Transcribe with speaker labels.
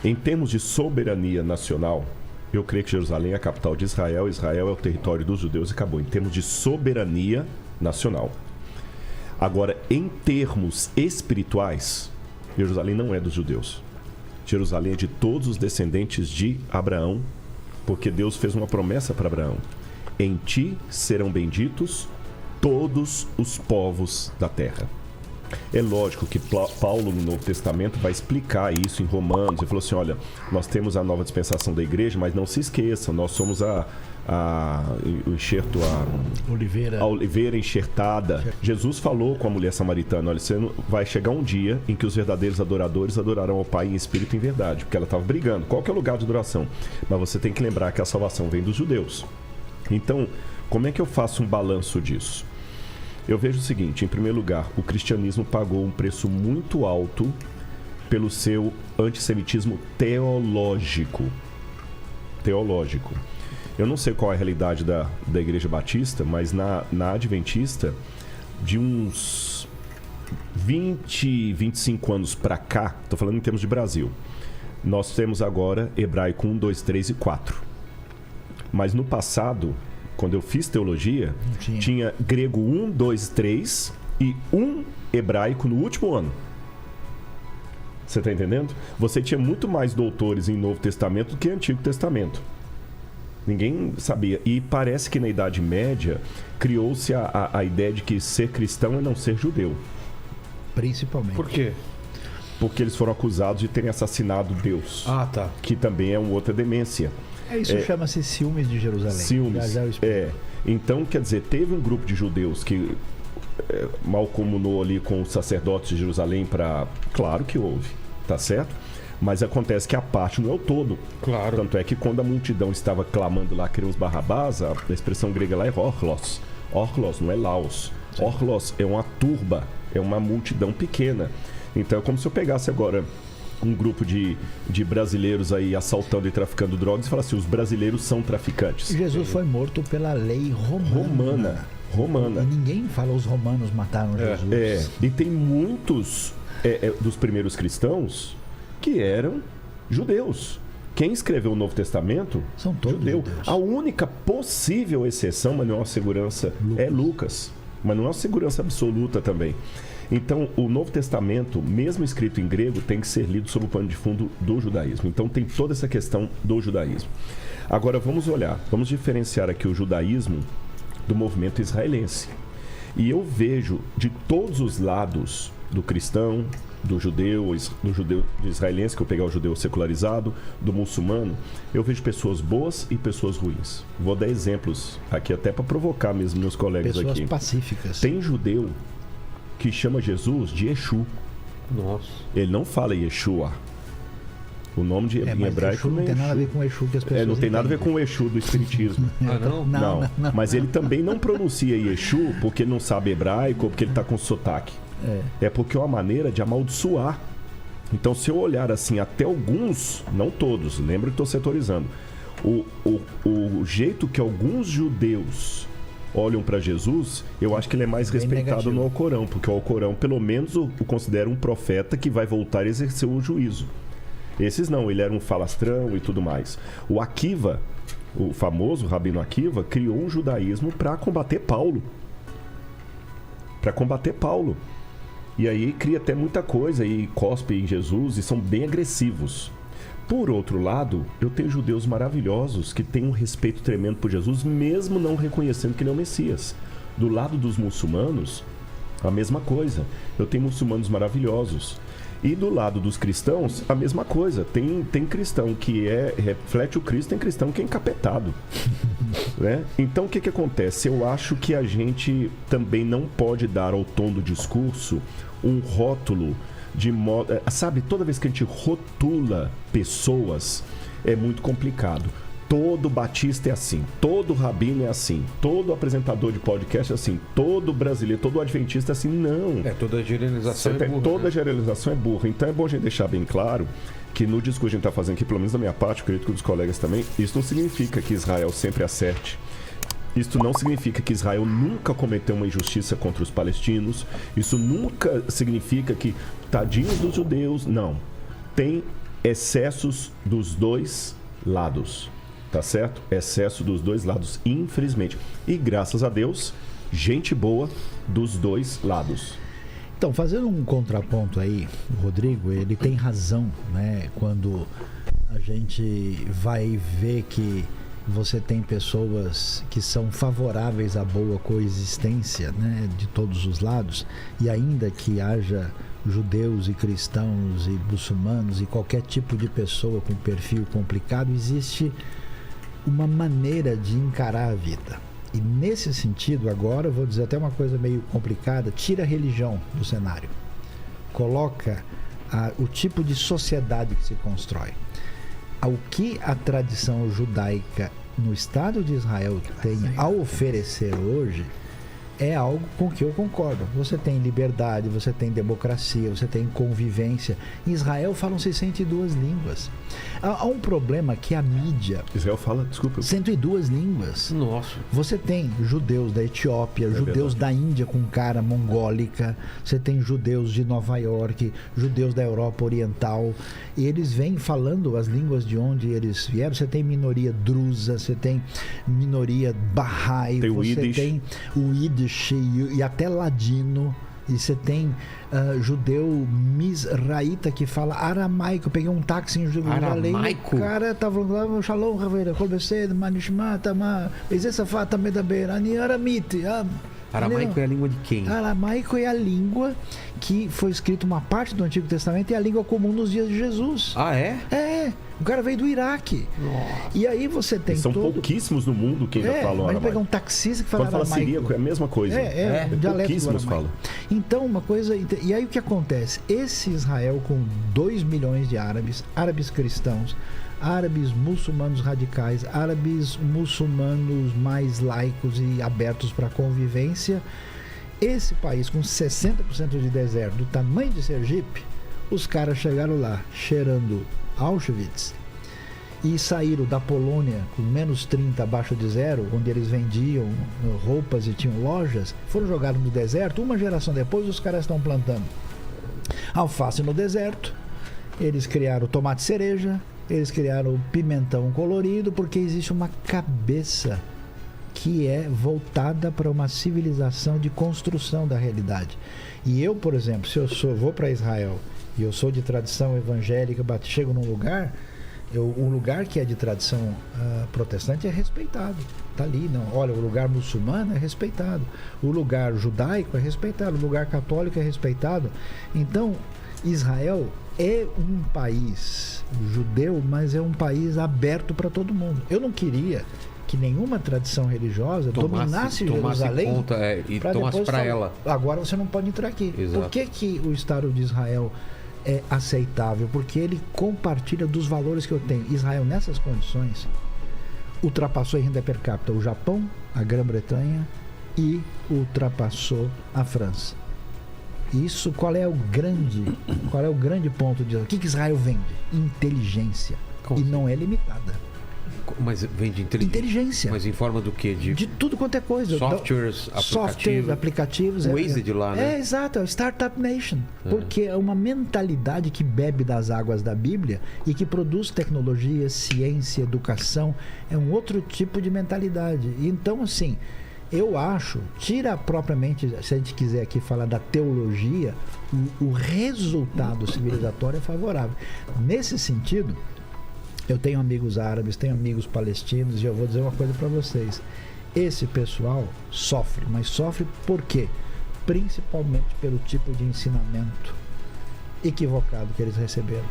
Speaker 1: Em termos de soberania nacional, eu creio que Jerusalém é a capital de Israel, Israel é o território dos judeus e acabou. Em termos de soberania nacional. Agora, em termos espirituais, Jerusalém não é dos judeus. Jerusalém é de todos os descendentes de Abraão, porque Deus fez uma promessa para Abraão. Em ti serão benditos todos os povos da terra. É lógico que Paulo, no Novo Testamento, vai explicar isso em Romanos. Ele falou assim, olha, nós temos a nova dispensação da igreja, mas não se esqueçam, nós somos o enxerto, a oliveira enxertada. Jesus falou com a mulher samaritana, olha, vai chegar um dia em que os verdadeiros adoradores adorarão ao Pai em espírito e em verdade, porque ela estava brigando. Qual que é o lugar de adoração? Mas você tem que lembrar que a salvação vem dos judeus. Então, como é que eu faço um balanço disso? Eu vejo o seguinte, em primeiro lugar, o cristianismo pagou um preço muito alto pelo seu antissemitismo teológico. Eu não sei qual é a realidade da Igreja Batista, mas na Adventista, de uns 20, 25 anos para cá, estou falando em termos de Brasil, nós temos agora hebraico 1, 2, 3 e 4. Mas no passado, quando eu fiz teologia, tinha grego 1, 2, 3 e um hebraico no último ano. Você está entendendo? Você tinha muito mais doutores em Novo Testamento do que Antigo Testamento. Ninguém sabia. E parece que na Idade Média criou-se a ideia de que ser cristão é não ser judeu.
Speaker 2: Principalmente.
Speaker 3: Por quê?
Speaker 1: Porque eles foram acusados de terem assassinado Deus.
Speaker 3: Ah, tá.
Speaker 1: Que também é uma outra demência.
Speaker 2: Isso chama-se ciúmes de Jerusalém.
Speaker 1: Ciúmes. Então, quer dizer, teve um grupo de judeus que mal comunou ali com os sacerdotes de Jerusalém para... Claro que houve, tá certo? Mas acontece que a parte não é o todo.
Speaker 3: Claro.
Speaker 1: Tanto é que quando a multidão estava clamando lá, queremos Barrabás, a expressão grega lá é orlos. Orlos não é laos. Sim. Orlos é uma turba, é uma multidão pequena. Então é como se eu pegasse agora um grupo de brasileiros aí assaltando e traficando drogas e falasse assim, os brasileiros são traficantes.
Speaker 2: Jesus foi morto pela lei romana.
Speaker 1: Romana.
Speaker 2: E ninguém fala os romanos mataram Jesus.
Speaker 1: E tem muitos dos primeiros cristãos que eram judeus. Quem escreveu o Novo Testamento
Speaker 2: são todos
Speaker 1: judeus.
Speaker 2: judeus.
Speaker 1: A única possível exceção, mas não é uma segurança, é Lucas. Mas não é uma segurança absoluta também. Então, o Novo Testamento, mesmo escrito em grego, tem que ser lido sob o pano de fundo do judaísmo. Então, tem toda essa questão do judaísmo. Agora, vamos diferenciar aqui o judaísmo do movimento israelense. E eu vejo de todos os lados do cristão, do judeu do israelense, que eu pegar o judeu secularizado, do muçulmano, eu vejo pessoas boas e pessoas ruins. Vou dar exemplos aqui até para provocar mesmo meus colegas
Speaker 2: pessoas
Speaker 1: aqui.
Speaker 2: Pessoas pacíficas.
Speaker 1: Tem judeu que chama Jesus de Exu.
Speaker 3: Nossa.
Speaker 1: Ele não fala Yeshua. O nome em hebraico
Speaker 2: não tem nada a ver com o Exu que as pessoas
Speaker 1: não tem nada a ver com o Exu do espiritismo.
Speaker 3: Não?
Speaker 1: Não. Mas ele também não pronuncia Yeshu porque ele não sabe hebraico ou porque ele está com sotaque. É porque é uma maneira de amaldiçoar. Então, se eu olhar assim, até alguns, não todos, lembra que estou setorizando, o jeito que alguns judeus olham para Jesus, eu acho que ele é mais respeitado negativo no Alcorão, porque o Alcorão, pelo menos, o considera um profeta que vai voltar a exercer o juízo. Esses não, ele era um falastrão e tudo mais. O Akiva, o famoso Rabino Akiva, criou um judaísmo para combater Paulo. E aí cria até muita coisa e cospe em Jesus e são bem agressivos. Por outro lado, eu tenho judeus maravilhosos que têm um respeito tremendo por Jesus, mesmo não reconhecendo que ele é o Messias. Do lado dos muçulmanos, a mesma coisa. Eu tenho muçulmanos maravilhosos. E do lado dos cristãos, a mesma coisa. Tem cristão que reflete o Cristo, tem cristão que é encapetado. Né? Então, o que acontece? Eu acho que a gente também não pode dar ao tom do discurso um rótulo de modo... Sabe, toda vez que a gente rotula pessoas, é muito complicado. Todo batista é assim, todo rabino é assim, todo apresentador de podcast é assim, todo brasileiro, todo adventista é assim. Não.
Speaker 3: Toda generalização é burra.
Speaker 1: Toda generalização é burra. Então é bom a gente deixar bem claro que no discurso que a gente está fazendo aqui, pelo menos da minha parte, eu acredito que dos colegas também, isso não significa que Israel sempre acerte. Isso não significa que Israel nunca cometeu uma injustiça contra os palestinos. Isso nunca significa que tadinhos dos judeus. Não. Tem excessos dos dois lados, tá certo? Excesso dos dois lados, infelizmente. E graças a Deus, gente boa dos dois lados.
Speaker 2: Então, fazendo um contraponto aí, o Rodrigo, ele tem razão, né? Quando a gente vai ver que você tem pessoas que são favoráveis à boa coexistência, né, de todos os lados, e ainda que haja judeus e cristãos e muçulmanos e qualquer tipo de pessoa com perfil complicado, existe uma maneira de encarar a vida. E nesse sentido, agora eu vou dizer até uma coisa meio complicada: tira a religião do cenário, coloca o tipo de sociedade que se constrói. O que a tradição judaica no Estado de Israel tem a oferecer hoje é algo com que eu concordo. Você tem liberdade, você tem democracia, você tem convivência. Em Israel falam 62 línguas. Há um problema que a mídia...
Speaker 1: Israel fala, desculpa.
Speaker 2: 102 línguas.
Speaker 3: Nossa.
Speaker 2: Você tem judeus da Etiópia, judeus da Índia com cara mongólica, você tem judeus de Nova York, judeus da Europa Oriental, e eles vêm falando as línguas de onde eles vieram. Você tem minoria drusa, você tem minoria Bahá'í, você tem o Yiddish e até ladino, e você tem judeu misraíta que fala aramaico. Eu peguei um táxi em Jerusalém, o cara tava falando Shalom, Raveira, Kolbesed, Manishmata, Ezesafata, Medaber, Ani Aramite.
Speaker 3: Aramaico é a língua de quem?
Speaker 2: Aramaico é a língua que foi escrita uma parte do Antigo Testamento e é a língua comum nos dias de Jesus.
Speaker 3: Ah, é?
Speaker 2: É. O cara veio do Iraque.
Speaker 3: Nossa.
Speaker 2: E aí você tem
Speaker 1: são pouquíssimos no mundo que ainda falam aramaico.
Speaker 2: Pegar um taxista que fala
Speaker 1: aramaico. Quando fala siríaco, é a mesma coisa. Pouquíssimos falam.
Speaker 2: Então, uma coisa... E aí o que acontece? Esse Israel com 2 milhões de árabes cristãos, árabes muçulmanos radicais, árabes muçulmanos mais laicos e abertos para a convivência, esse país com 60% de deserto, do tamanho de Sergipe, os caras chegaram lá cheirando Auschwitz e saíram da Polônia com menos 30 abaixo de zero, onde eles vendiam roupas e tinham lojas, foram jogados no deserto. Uma geração depois, os caras estão plantando alface no deserto, eles criaram tomate cereja, eles criaram o pimentão colorido, porque existe uma cabeça que é voltada para uma civilização de construção da realidade. E eu, por exemplo, se eu vou para Israel e eu sou de tradição evangélica, chego num lugar, o lugar que é de tradição protestante é respeitado. Tá ali, não. Olha, o lugar muçulmano é respeitado, o lugar judaico é respeitado, o lugar católico é respeitado. Então, Israel é um país judeu, mas é um país aberto para todo mundo. Eu não queria que nenhuma tradição religiosa dominasse Jerusalém
Speaker 3: e tomasse para ela.
Speaker 2: Agora você não pode entrar aqui.
Speaker 3: Exato.
Speaker 2: Por que o Estado de Israel é aceitável? Porque ele compartilha dos valores que eu tenho. Israel, nessas condições, ultrapassou em renda per capita o Japão, a Grã-Bretanha e ultrapassou a França. Isso, qual é o grande ponto de... O que Israel vende? Inteligência.
Speaker 3: Como
Speaker 2: e
Speaker 3: assim?
Speaker 2: não é limitada.
Speaker 3: Mas vende inteligência. Mas em forma do quê?
Speaker 2: De tudo quanto é coisa.
Speaker 3: Softwares,
Speaker 2: aplicativos.
Speaker 3: O Waze de lá, né?
Speaker 2: É, exato. É o Startup Nation. Porque é uma mentalidade que bebe das águas da Bíblia e que produz tecnologia, ciência, educação. É um outro tipo de mentalidade. Então, assim... Eu acho, tira propriamente, se a gente quiser aqui falar da teologia, o resultado civilizatório é favorável. Nesse sentido, eu tenho amigos árabes, tenho amigos palestinos, e eu vou dizer uma coisa para vocês. Esse pessoal sofre, mas sofre por quê? Principalmente pelo tipo de ensinamento equivocado que eles receberam.